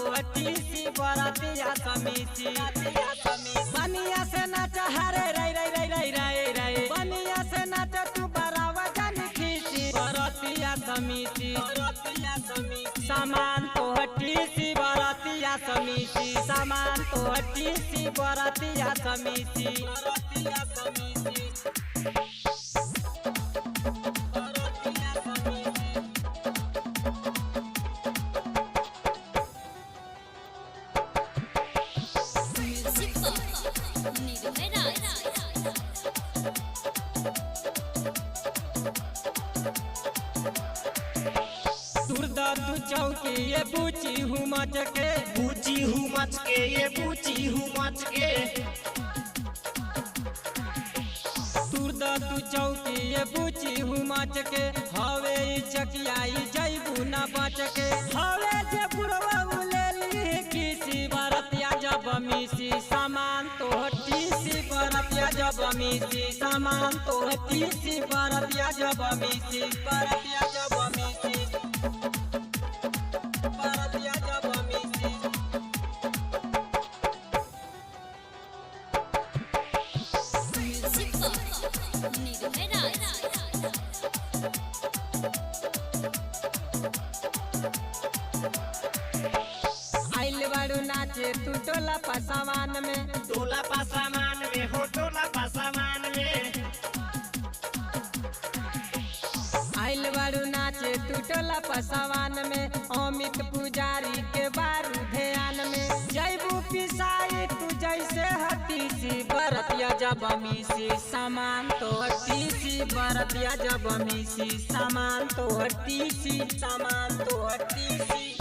तो हटीसी बरतिया समीसी बनिया से नाच हरे रे रे रे रे रे रे बनिया से नाच तू बरावा जानी खींची बरतिया समीसी सामान तो हटीसी बरतिया समीसी सामान तो हटीसी बरतिया समीसी तू चौकी ये बूची हूँ मच के बूची हूँ मच के ये बूची हूँ मच के तू चौकी ये बूची हूँ मच के हवे चकियाई जैबू न बच के हवे जे बुढ़वा उलेली किसी बरतिया जब मिसी सामान तो हटीसी बरतिया जब मिसी सामान तो हटीसी बरतिया जब मिसी बरतिया जब मिसी बरतिया जब मिसी आइल बारू नाचे तू टोला पासामान में टोला पासामान में हो टोला पासामान में आइल बारू नाचे तू टोला पासामान में अमित पुजारी के बारू ध्यान में जैबू पिसाई तू जैसे हटीसी बरतिया जब मिसी सामान तो हटीसी बरतिया जब मिसी सामान तो हटीसी सामान तो हटीसी